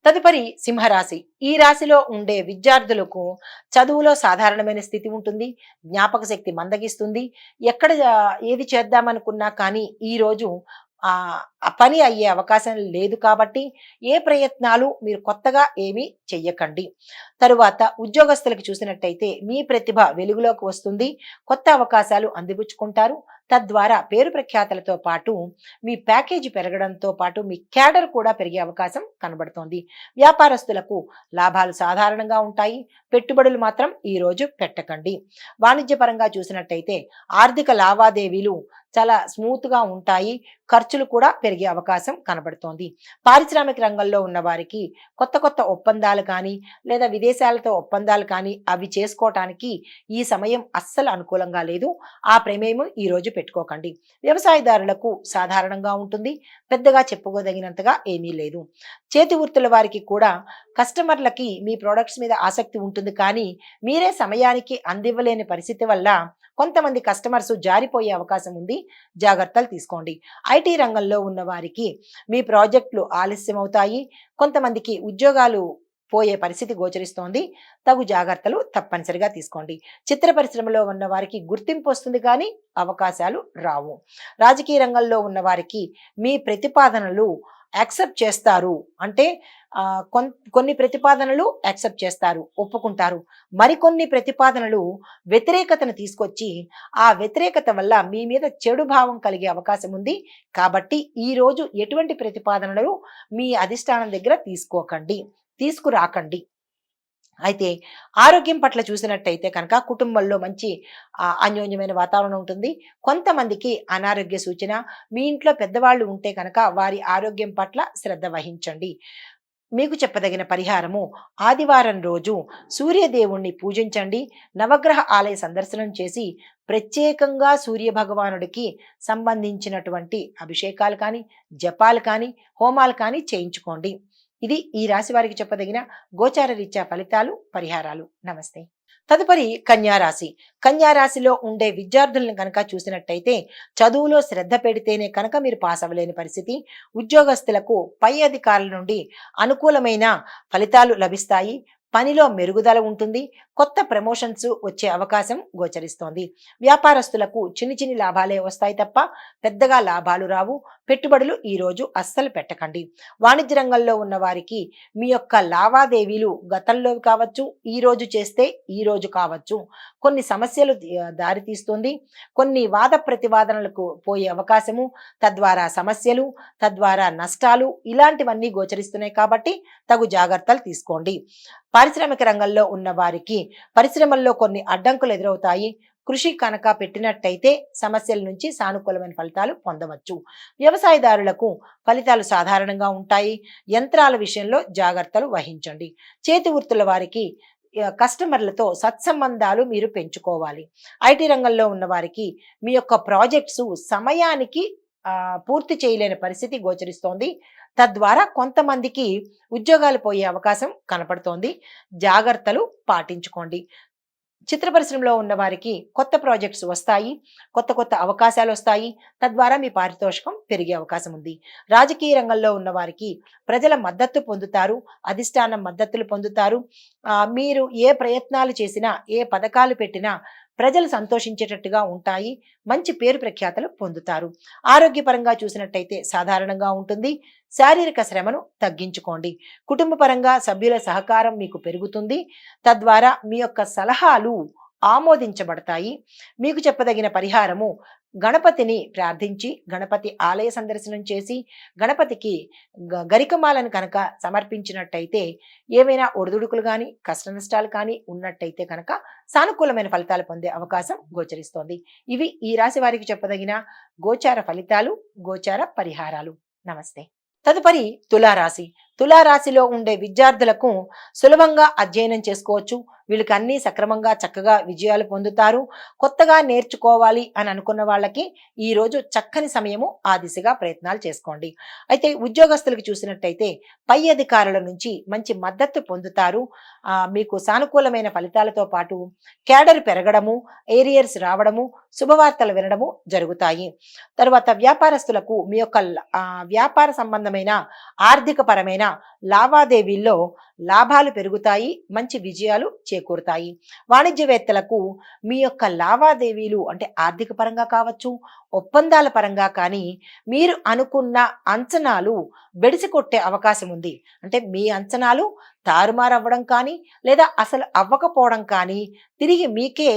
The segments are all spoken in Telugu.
తదుపరి సింహరాశి. ఈ రాశిలో ఉండే విద్యార్థులకు చదువులో సాధారణమైన స్థితి ఉంటుంది. జ్ఞాపక శక్తి మందగిస్తుంది. ఎక్కడ ఏది చేద్దామనుకున్నా కానీ ఈరోజు ఆ పని అయ్యే అవకాశం లేదు కాబట్టి ఏ ప్రయత్నాలు మీరు కొత్తగా ఏమీ చెయ్యకండి. తరువాత ఉద్యోగస్తులకు చూసినట్టయితే మీ ప్రతిభ వెలుగులోకి వస్తుంది. కొత్త అవకాశాలు అందిపుచ్చుకుంటారు. తద్వారా పేరు ప్రఖ్యాతలతో పాటు మీ ప్యాకేజీ పెరగడంతో పాటు మీ క్యాడర్ కూడా పెరిగే అవకాశం కనబడుతోంది. వ్యాపారస్తులకు లాభాలు సాధారణంగా ఉంటాయి. పెట్టుబడులు మాత్రం ఈ రోజు పెట్టకండి. వాణిజ్యపరంగా చూసినట్టయితే ఆర్థిక లావాదేవీలు చాలా స్మూత్ గా ఉంటాయి. ఖర్చులు కూడా పెరిగే అవకాశం కనబడుతోంది. పారిశ్రామిక రంగంలో ఉన్న వారికి కొత్త కొత్త ఒప్పందాలు కానీ లేదా విదేశాలతో ఒప్పందాలు కానీ అవి చేసుకోవటానికి ఈ సమయం అస్సలు అనుకూలంగా లేదు. ఆ ప్రమేయం ఈ రోజు పెట్టుకోకండి. వ్యవసాయదారులకు సాధారణంగా ఉంటుంది. పెద్దగా చెప్పుకోదగినంతగా ఏమీ లేదు. చేతి వృత్తుల వారికి కూడా కస్టమర్లకి మీ ప్రొడక్ట్స్ మీద ఆసక్తి ఉంటుంది, కానీ మీరే సమయానికి అందివ్వలేని పరిస్థితి వల్ల కొంతమంది కస్టమర్స్ జారిపోయే అవకాశం ఉంది. జాగ్రత్తలు తీసుకోండి. ఐటీ రంగంలో ఉన్న వారికి మీ ప్రాజెక్టులు ఆలస్యం అవుతాయి. కొంతమందికి ఉద్యోగాలు పోయే పరిస్థితి గోచరిస్తోంది. తగు జాగ్రత్తలు తప్పనిసరిగా తీసుకోండి. చిత్ర పరిశ్రమలో ఉన్న వారికి గుర్తింపు వస్తుంది, కానీ అవకాశాలు రావు. రాజకీయ రంగంలో ఉన్న వారికి మీ ప్రతిపాదనలు యాక్సెప్ట్ చేస్తారు. అంటే కొన్ని ప్రతిపాదనలు యాక్సెప్ట్ చేస్తారు, ఒప్పుకుంటారు. మరికొన్ని ప్రతిపాదనలు వ్యతిరేకతను తీసుకొచ్చి ఆ వ్యతిరేకత వల్ల మీ మీద చెడు భావం కలిగే అవకాశం ఉంది. కాబట్టి ఈ రోజు ఎటువంటి ప్రతిపాదనలు మీ అధిష్టానం దగ్గర తీసుకోకండి, తీసుకురాకండి. అయితే ఆరోగ్యం పట్ల చూసినట్టయితే కనుక కుటుంబంలో మంచి అన్యోన్యమైన వాతావరణం ఉంటుంది. కొంతమందికి అనారోగ్య సూచన. మీ ఇంట్లో పెద్దవాళ్ళు ఉంటే కనుక వారి ఆరోగ్యం పట్ల శ్రద్ధ వహించండి. మీకు చెప్పదగిన పరిహారము, ఆదివారం రోజు సూర్యదేవుణ్ణి పూజించండి. నవగ్రహ ఆలయ సందర్శనం చేసి ప్రత్యేకంగా సూర్య భగవానుడికి సంబంధించినటువంటి అభిషేకాలు కానీ, జపాలు కానీ, హోమాలు కానీ చేయించుకోండి. ఇది ఈ రాశి వారికి చెప్పదగిన గోచార రీత్యా ఫలితాలు, పరిహారాలు. నమస్తే. తదుపరి కన్యారాశి. కన్యారాశిలో ఉండే విద్యార్థులను కనుక చూసినట్టయితే చదువులో శ్రద్ధ పెడితేనే కనుక మీరు పాస్ అవ్వలేని పరిస్థితి. ఉద్యోగస్తులకు పై అధికారుల నుండి అనుకూలమైన ఫలితాలు లభిస్తాయి. పనిలో మెరుగుదల ఉంటుంది. కొత్త ప్రమోషన్స్ వచ్చే అవకాశం గోచరిస్తోంది. వ్యాపారస్తులకు చిన్ని చిన్ని లాభాలే వస్తాయి తప్ప పెద్దగా లాభాలు రావు. పెట్టుబడులు ఈ రోజు అస్సలు పెట్టకండి. వాణిజ్య రంగంలో ఉన్న వారికి మీ యొక్క లావాదేవీలు గతంలో కావచ్చు, ఈ రోజు చేస్తే ఈ రోజు కావచ్చు, కొన్ని సమస్యలు దారితీస్తుంది. కొన్ని వాద ప్రతివాదనలకు పోయే అవకాశము, తద్వారా సమస్యలు, తద్వారా నష్టాలు ఇలాంటివన్నీ గోచరిస్తున్నాయి. కాబట్టి తగు జాగ్రత్తలు తీసుకోండి. పారిశ్రామిక రంగంలో ఉన్న వారికి పరిశ్రమల్లో కొన్ని అడ్డంకులు ఎదురవుతాయి. కృషి కనుక పెట్టినట్టయితే సమస్యల నుంచి సానుకూలమైన ఫలితాలు పొందవచ్చు. వ్యవసాయదారులకు ఫలితాలు సాధారణంగా ఉంటాయి. యంత్రాల విషయంలో జాగ్రత్తలు వహించండి. చేతి వృత్తుల వారికి కస్టమర్లతో సత్సంబంధాలు మీరు పెంచుకోవాలి. ఐటీ రంగంలో ఉన్న వారికి మీ యొక్క ప్రాజెక్ట్స్ సమయానికి పూర్తి చేయలేని పరిస్థితి గోచరిస్తోంది. తద్వారా కొంతమందికి ఉద్యోగాలు పోయే అవకాశం కనపడుతోంది. జాగ్రత్తలు పాటించుకోండి. చిత్ర పరిశ్రమలో ఉన్న వారికి కొత్త ప్రాజెక్ట్స్ వస్తాయి. కొత్త కొత్త అవకాశాలు వస్తాయి. తద్వారా మీ పారితోషికం పెరిగే అవకాశం ఉంది. రాజకీయ రంగంలో ఉన్న వారికి ప్రజల మద్దతు పొందుతారు. అధిష్టానం మద్దతులు పొందుతారు. మీరు ఏ ప్రయత్నాలు చేసినా, ఏ పథకాలు పెట్టినా ప్రజలు సంతోషించేటట్టుగా ఉంటాయి. మంచి పేరు ప్రఖ్యాతలు పొందుతారు. ఆరోగ్యపరంగా చూసినట్టయితే సాధారణంగా ఉంటుంది. శారీరక శ్రమను తగ్గించుకోండి. కుటుంబ పరంగా సభ్యుల సహకారం మీకు పెరుగుతుంది. తద్వారా మీ యొక్క సలహాలు ఆమోదించబడతాయి. మీకు చెప్పదగిన పరిహారము, గణపతిని ప్రార్థించి గణపతి ఆలయ సందర్శనం చేసి గణపతికి గరికమాలను కనుక సమర్పించినట్టయితే ఏమైనా ఒడిదుడుకులు కానీ కష్ట నష్టాలు కానీ ఉన్నట్టయితే కనుక సానుకూలమైన ఫలితాలు పొందే అవకాశం గోచరిస్తోంది. ఇవి ఈ రాశి వారికి చెప్పదగిన గోచార ఫలితాలు, గోచార పరిహారాలు. నమస్తే. తదుపరి తులారాశి. తులారాశిలో ఉండే విద్యార్థులకు సులభంగా అధ్యయనం చేసుకోవచ్చు. వీళ్ళకి అన్ని సక్రమంగా చక్కగా విజయాలు పొందుతారు. కొత్తగా నేర్చుకోవాలి అని అనుకున్న వాళ్ళకి ఈ రోజు చక్కని సమయము. ఆ దిశగా ప్రయత్నాలు చేసుకోండి. అయితే ఉద్యోగస్తులకు చూసినట్టయితే పై అధికారుల నుంచి మంచి మద్దతు పొందుతారు. మీకు సానుకూలమైన ఫలితాలతో పాటు క్యాడర్ పెరగడము, ఏరియర్స్ రావడము, శుభవార్తలు వినడము జరుగుతాయి. తర్వాత వ్యాపారస్తులకు మీ యొక్క వ్యాపార సంబంధమైన ఆర్థిక పరమైన లావాదేవీల్లో లాభాలు పెరుగుతాయి, మంచి విజయాలు చేకూరుతాయి. వాణిజ్యవేత్తలకు మీ యొక్క లావాదేవీలు అంటే ఆర్థిక పరంగా కావచ్చు, ఒప్పందాల పరంగా కానీ మీరు అనుకున్న అంచనాలు బెడిసి కొట్టే అవకాశం ఉంది. అంటే మీ అంచనాలు తారుమారవ్వడం కానీ లేదా అసలు అవ్వకపోవడం కానీ తిరిగి మీకే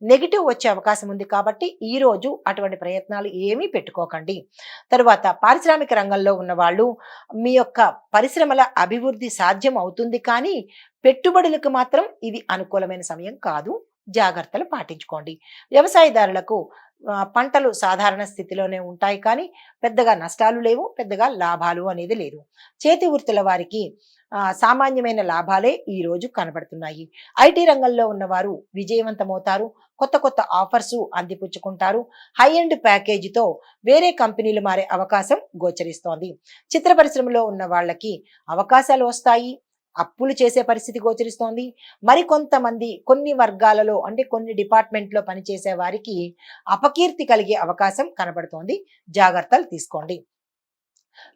నెగిటివ్ వచ్చే అవకాశం ఉంది. కాబట్టి ఈరోజు అటువంటి ప్రయత్నాలు ఏమీ పెట్టుకోకండి. తరువాత పారిశ్రామిక రంగంలో ఉన్నవాళ్ళు మీ యొక్క పరిశ్రమల అభివృద్ధి సాధ్యం అవుతుంది కానీ పెట్టుబడులకు మాత్రం ఇది అనుకూలమైన సమయం కాదు. జాగ్రత్తలు పాటించుకోండి. వ్యవసాయదారులకు పంటలు సాధారణ స్థితిలోనే ఉంటాయి కానీ పెద్దగా నష్టాలు లేవు, పెద్దగా లాభాలు అనేది లేదు. చేతి వృత్తుల వారికి సామాన్యమైన లాభాలే ఈ రోజు కనబడుతున్నాయి. ఐటీ రంగంలో ఉన్నవారు విజయవంతమవుతారు. కొత్త కొత్త ఆఫర్స్ అందిపుచ్చుకుంటారు. హై ఎండ్ ప్యాకేజీతో వేరే కంపెనీలు మారే అవకాశం గోచరిస్తోంది. చిత్ర పరిశ్రమలో ఉన్న వాళ్ళకి అవకాశాలు వస్తాయి. అప్పులు చేసే పరిస్థితి గోచరిస్తోంది. మరికొంతమంది కొన్ని వర్గాలలో అంటే కొన్ని డిపార్ట్మెంట్లో పనిచేసే వారికి అపకీర్తి కలిగే అవకాశం కనబడుతోంది. జాగ్రత్తలు తీసుకోండి.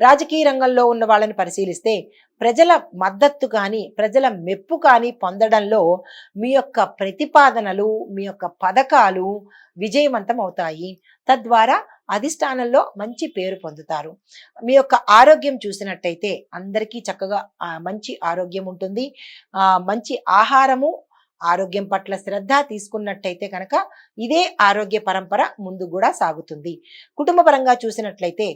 రాజకీయ రంగంలో ఉన్న వాళ్ళని పరిశీలిస్తే ప్రజల మద్దతు కానీ ప్రజల మెప్పు కానీ పొందడంలో మీ యొక్క ప్రతిపాదనలు మీ యొక్క పథకాలు విజయవంతం అవుతాయి. తద్వారా అధిష్టానంలో మంచి పేరు పొందుతారు. మీ యొక్క ఆరోగ్యం చూసినట్టయితే అందరికీ చక్కగా మంచి ఆరోగ్యం ఉంటుంది. మంచి ఆహారము ఆరోగ్యం పట్ల శ్రద్ధ తీసుకున్నట్టయితే కనుక ఇదే ఆరోగ్య పరంపర ముందు కూడా సాగుతుంది. కుటుంబ పరంగా చూసినట్లయితే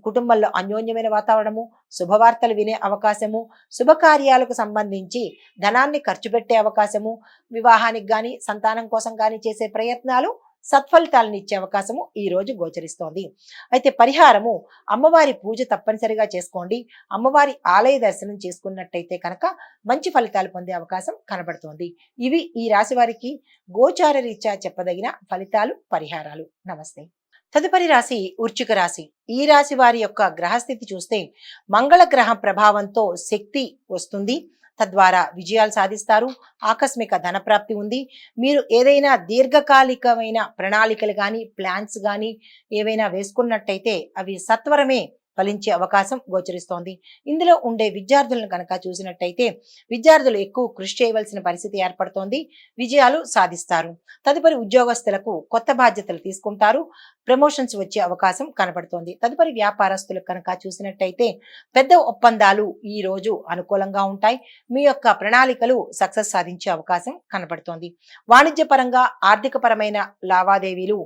కుటుంబంలో అన్యోన్యమైన వాతావరణము, శుభవార్తలు వినే అవకాశము, శుభకార్యాలకు సంబంధించి ధనాన్ని ఖర్చు పెట్టే అవకాశము, వివాహానికి కానీ సంతానం కోసం కానీ చేసే ప్రయత్నాలు సత్ఫలితాలను ఇచ్చే అవకాశము ఈ రోజు గోచరిస్తోంది. అయితే పరిహారము అమ్మవారి పూజ తప్పనిసరిగా చేసుకోండి. అమ్మవారి ఆలయ దర్శనం చేసుకున్నట్టయితే కనుక మంచి ఫలితాలు పొందే అవకాశం కనబడుతోంది. ఇవి ఈ రాశి వారికి గోచార రీత్యా చెప్పదగిన ఫలితాలు, పరిహారాలు. నమస్తే. తదుపరి రాశి వృశ్చిక రాశి. ఈ రాశి వారి యొక్క గ్రహస్థితి చూస్తే మంగళ గ్రహ ప్రభావంతో శక్తి వస్తుంది. తద్వారా విజయాలు సాధిస్తారు. ఆకస్మిక ధనప్రాప్తి ఉంది. మీరు ఏదైనా దీర్ఘకాలికమైన ప్రణాళికలు కానీ ప్లాన్స్ కానీ ఏవైనా వేసుకున్నట్టయితే అవి సత్వరమే ఫలించే అవకాశం గోచరిస్తోంది. ఇందులో ఉండే విద్యార్థులను కనుక చూసినట్టయితే విద్యార్థులు ఎక్కువ కృషి చేయవలసిన పరిస్థితి ఏర్పడుతోంది. విజయాలు సాధిస్తారు. తదుపరి ఉద్యోగస్తులకు కొత్త బాధ్యతలు తీసుకుంటారు. ప్రమోషన్స్ వచ్చే అవకాశం కనబడుతోంది. తదుపరి వ్యాపారస్తులకు కనుక చూసినట్టయితే పెద్ద ఒప్పందాలు ఈ రోజు అనుకూలంగా ఉంటాయి. మీ యొక్క ప్రణాళికలు సక్సెస్ సాధించే అవకాశం కనబడుతోంది. వాణిజ్య పరంగా ఆర్థిక పరమైన లావాదేవీలు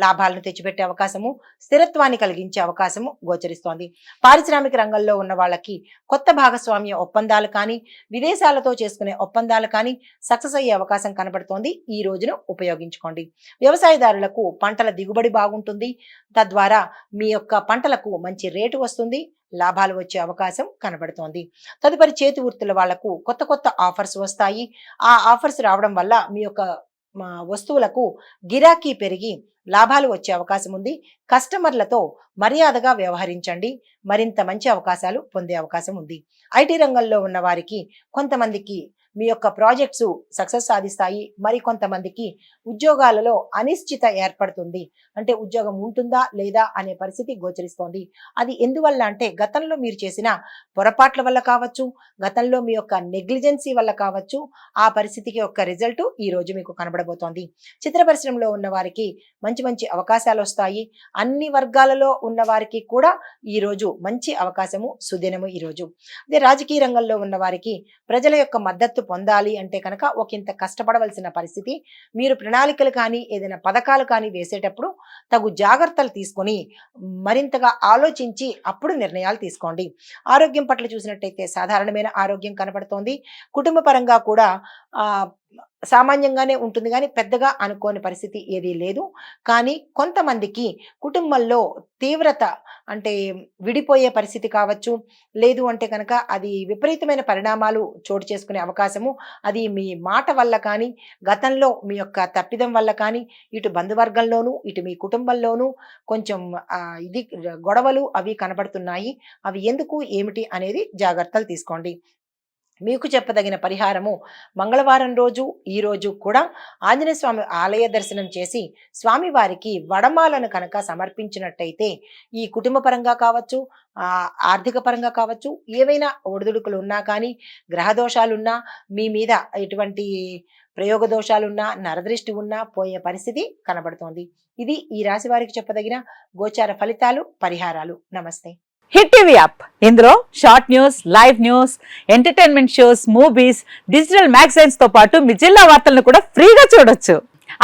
లాభాలను తెచ్చిపెట్టే అవకాశము, స్థిరత్వాన్ని కలిగించే అవకాశము గోచరిస్తోంది. పారిశ్రామిక రంగంలో ఉన్న వాళ్ళకి కొత్త భాగస్వామ్య ఒప్పందాలు కానీ విదేశాలతో చేసుకునే ఒప్పందాలు కానీ సక్సెస్ అయ్యే అవకాశం కనబడుతోంది. ఈ రోజును ఉపయోగించుకోండి. వ్యవసాయదారులకు పంటల దిగుబడి బాగుంటుంది. తద్వారా మీ యొక్క పంటలకు మంచి రేటు వస్తుంది. లాభాలు వచ్చే అవకాశం కనబడుతోంది. తదుపరి చేతి వృత్తుల వాళ్లకు కొత్త కొత్త ఆఫర్స్ వస్తాయి. ఆ ఆఫర్స్ రావడం వల్ల మీ యొక్క వస్తువులకు గిరాకీ పెరిగి లాభాలు వచ్చే అవకాశం ఉంది. కస్టమర్లతో మర్యాదగా వ్యవహరించండి. మరింత మంచి అవకాశాలు పొందే అవకాశం ఉంది. ఐటీ రంగంలో ఉన్న వారికి కొంతమందికి మీ యొక్క ప్రాజెక్ట్స్ సక్సెస్ సాధిస్తాయి. మరి కొంతమందికి ఉద్యోగాలలో అనిశ్చిత ఏర్పడుతుంది. అంటే ఉద్యోగం ఉంటుందా లేదా అనే పరిస్థితి గోచరిస్తోంది. అది ఎందువల్ల అంటే గతంలో మీరు చేసిన పొరపాట్ల వల్ల కావచ్చు, గతంలో మీ యొక్క నెగ్లిజెన్సీ వల్ల కావచ్చు. ఆ పరిస్థితికి యొక్క రిజల్ట్ ఈ రోజు మీకు కనబడబోతోంది. చిత్ర పరిశ్రమలో ఉన్న వారికి మంచి మంచి అవకాశాలు వస్తాయి. అన్ని వర్గాలలో ఉన్న వారికి కూడా ఈ రోజు మంచి అవకాశము, సుదినము ఈ రోజు. అదే రాజకీయ రంగంలో ఉన్న వారికి ప్రజల యొక్క మద్దతు పొందాలి అంటే కనుక ఒకంత కష్టపడవలసిన పరిస్థితి. మీరు ప్రణాళికలు కానీ ఏదైనా పథకాలు కానీ వేసేటప్పుడు తగు జాగ్రత్తలు తీసుకొని మరింతగా ఆలోచించి అప్పుడు నిర్ణయాలు తీసుకోండి. ఆరోగ్యం పట్ల చూసినట్టయితే సాధారణమైన ఆరోగ్యం కనబడుతోంది. కుటుంబ పరంగా కూడా సామాన్యంగానే ఉంటుంది కానీ పెద్దగా అనుకోని పరిస్థితి ఏదీ లేదు. కానీ కొంతమందికి కుటుంబంలో తీవ్రత అంటే విడిపోయే పరిస్థితి కావచ్చు, లేదు అంటే కనుక అది విపరీతమైన పరిణామాలు చోటు చేసుకునే అవకాశము, అది మీ మాట వల్ల కానీ గతంలో మీ యొక్క తప్పిదం వల్ల కానీ ఇటు బంధువర్గంలోనూ ఇటు మీ కుటుంబంలోనూ కొంచెం ఇది గొడవలు అవి కనబడుతున్నాయి. అవి ఎందుకు ఏమిటి అనేది జాగ్రత్తలు తీసుకోండి. మీకు చెప్పదగిన పరిహారము మంగళవారం రోజు ఈ రోజు కూడా ఆంజనేయ స్వామి ఆలయ దర్శనం చేసి స్వామివారికి వడమాలను కనుక సమర్పించినట్టయితే ఈ కుటుంబ పరంగా కావచ్చు, ఆర్థిక పరంగా కావచ్చు, ఏవైనా ఒడిదుడుకులు ఉన్నా కానీ, గ్రహ దోషాలున్నా, మీ మీద ఎటువంటి ప్రయోగ దోషాలున్నా, నరదృష్టి ఉన్నా పోయే పరిస్థితి కనబడుతోంది. ఇది ఈ రాశి వారికి చెప్పదగిన గోచార ఫలితాలు, పరిహారాలు. నమస్తే. హిట్ టీవీ యాప్, ఇందులో short news, live news, entertainment shows, movies, digital magazines తో పాటు మీ జిల్లా వార్తలను కూడా ఫ్రీగా చూడొచ్చు.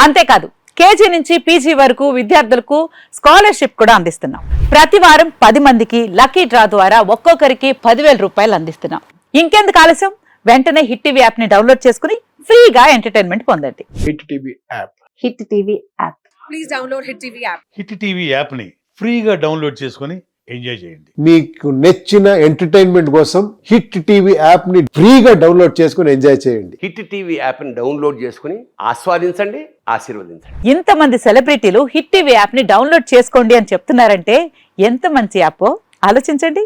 అంతేకాదు కేజీ నుంచి పీజీ వరకు విద్యార్థులకు స్కాలర్షిప్ కూడా అందిస్తున్నాం. ప్రతి వారం 10 మందికి లక్కీ డ్రా ద్వారా ఒక్కొక్కరికి 10,000 రూపాయలు అందిస్తున్నాం. ఇంకెందుకు ఆలస్యం, వెంటనే హిట్ టీవీ యాప్ ని డౌన్లోడ్ చేసుకుని ఫ్రీగా ఎంటర్టైన్మెంట్ పొందండి. Hit TV app. Hit TV app. Please download hit TV app. Hit TV యాప్ని ఫ్రీగా డౌన్లోడ్ చేసుకొని ఎంజాయ్ చేయండి. మీకు నచ్చిన ఎంటర్టైన్మెంట్ కోసం హిట్ టీవీ యాప్ ని ఫ్రీగా డౌన్లోడ్ చేసుకుని ఎంజాయ్ చేయండి. హిట్ టీవీ యాప్ని డౌన్లోడ్ చేసుకుని ఆస్వాదించండి, ఆశీర్వదించండి. ఇంతమంది సెలబ్రిటీలు హిట్ టీవీ యాప్ ని డౌన్లోడ్ చేసుకోండి అని చెప్తున్నారంటే ఎంత మంచి యాప్ ఆలోచించండి.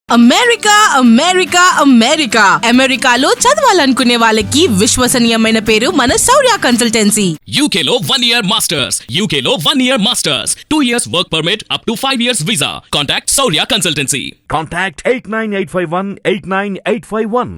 అమెరికా అమెరికా అమెరికా అమెరికాలో చదవాలనుకునే వాళ్ళకి విశ్వసనీయమైన పేరు మన శౌర్య కన్సల్టెన్సీ. UK లో 1 year masters. UK లో 1 year masters. 2 years work permit up to 5 years visa. Contact Saurya Consultancy. Contact 89851 89851.